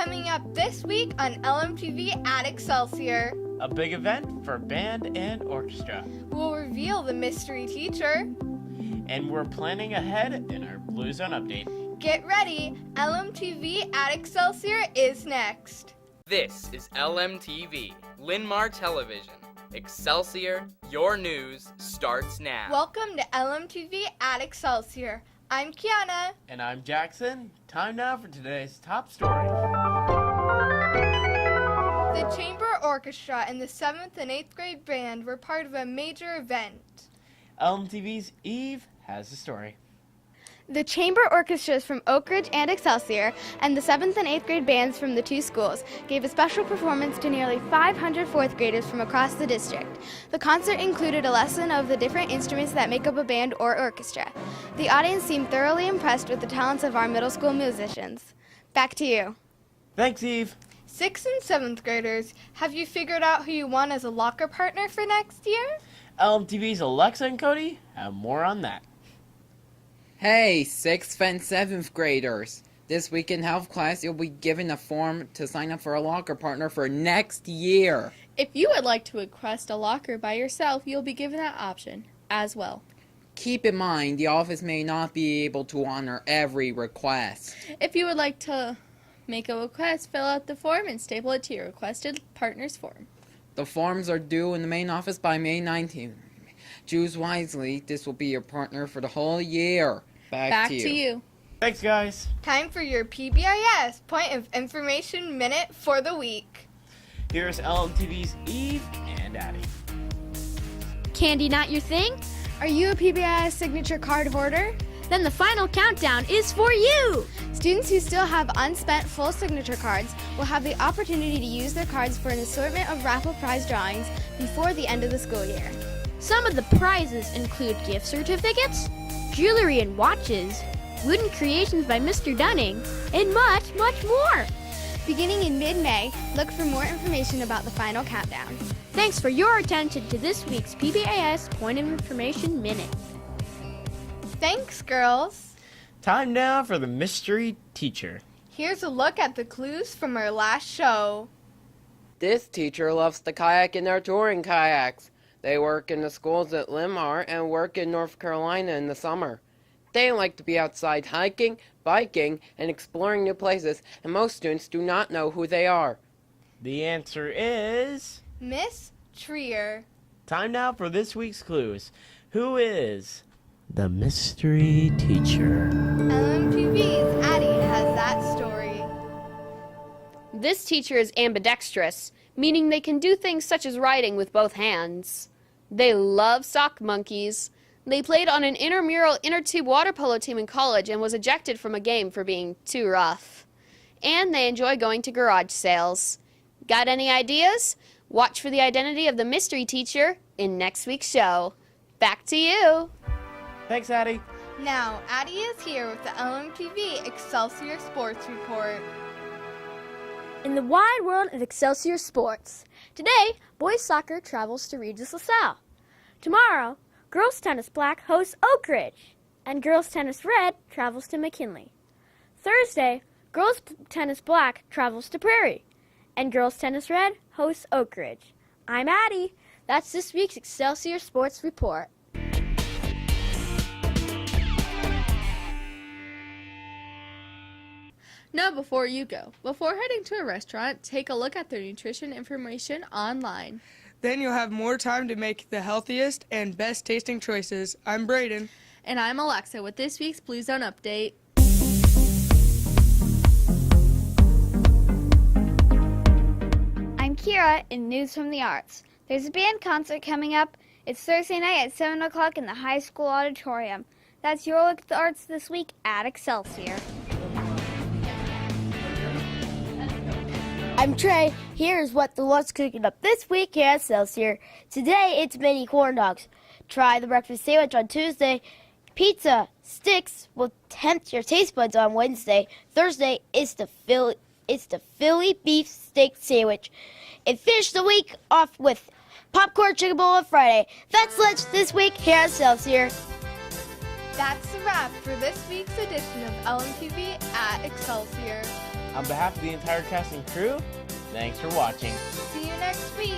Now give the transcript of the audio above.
Coming up this week on LMTV at Excelsior. A big event for band and orchestra. We'll reveal the mystery teacher. And we're planning ahead in our Blue Zone update. Get ready, LMTV at Excelsior is next. This is LMTV, Linmar Television. Excelsior, your news starts now. Welcome to LMTV at Excelsior. I'm Kiana. And I'm Jackson. Time now for today's top story. The Chamber Orchestra and the 7th and 8th grade band were part of a major event. LMTV's Eve has the story. The chamber orchestras from Oak Ridge and Excelsior and the 7th and 8th grade bands from the two schools gave a special performance to nearly 500 4th graders from across the district. The concert included a lesson of the different instruments that make up a band or orchestra. The audience seemed thoroughly impressed with the talents of our middle school musicians. Back to you. Thanks, Eve. 6th and 7th graders, have you figured out who you want as a locker partner for next year? LMTV's Alexa and Cody have more on that. Hey, 6th and 7th graders. This week in health class, you'll be given a form to sign up for a locker partner for next year. If you would like to request a locker by yourself, you'll be given that option as well. Keep in mind, the office may not be able to honor every request. If you would like to make a request, fill out the form and staple it to your requested partner's form. The forms are due in the main office by May 19th. Choose wisely. This will be your partner for the whole year. Back to you. Thanks, guys. Time for your PBIS, Point of Information Minute for the week. Here's LMTV's Eve and Addie. Candy not your thing? Are you a PBIS signature card hoarder? Then the final countdown is for you! Students who still have unspent full signature cards will have the opportunity to use their cards for an assortment of raffle prize drawings before the end of the school year. Some of the prizes include gift certificates, jewelry and watches, wooden creations by Mr. Dunning, and much, much more. Beginning in mid-May, look for more information about the final countdown. Thanks for your attention to this week's PBIS Point of Information Minute. Thanks, girls. Time now for the mystery teacher. Here's a look at the clues from our last show. This teacher loves to kayak in their touring kayaks. They work in the schools at Linmar and work in North Carolina in the summer. They like to be outside hiking, biking, and exploring new places, and most students do not know who they are. The answer is... Miss Trier. Time now for this week's clues. Who is the mystery teacher? LMTV's Addie has that story. This teacher is ambidextrous, meaning they can do things such as writing with both hands. They love sock monkeys. They played on an intramural inner tube water polo team in college and was ejected from a game for being too rough. And they enjoy going to garage sales. Got any ideas? Watch for the identity of the mystery teacher in next week's show. Back to you. Thanks, Addie. Now, Addie is here with the LMTV Excelsior Sports Report. In the wide world of Excelsior sports, today, boys soccer travels to Regis LaSalle. Tomorrow, girls tennis black hosts Oak Ridge, and girls tennis red travels to McKinley. Thursday, girls tennis black travels to Prairie, and girls tennis red hosts Oak Ridge. I'm Addie. That's this week's Excelsior Sports Report. Now before you go, before heading to a restaurant, take a look at their nutrition information online. Then you'll have more time to make the healthiest and best tasting choices. I'm Braden. And I'm Alexa with this week's Blue Zone update. I'm Kira in News from the Arts. There's a band concert coming up. It's Thursday night at 7 o'clock in the high school auditorium. That's your look at the arts this week at Excelsior. I'm Trey. Here's what's cooking up this week here at Excelsior. Today, it's mini corn dogs. Try the breakfast sandwich on Tuesday. Pizza sticks will tempt your taste buds on Wednesday. Thursday, it's the Philly beef steak sandwich. And finish the week off with popcorn chicken bowl on Friday. That's lunch this week here at Excelsior. That's a wrap for this week's edition of LMTV at Excelsior. On behalf of the entire cast and crew, thanks for watching. See you next week.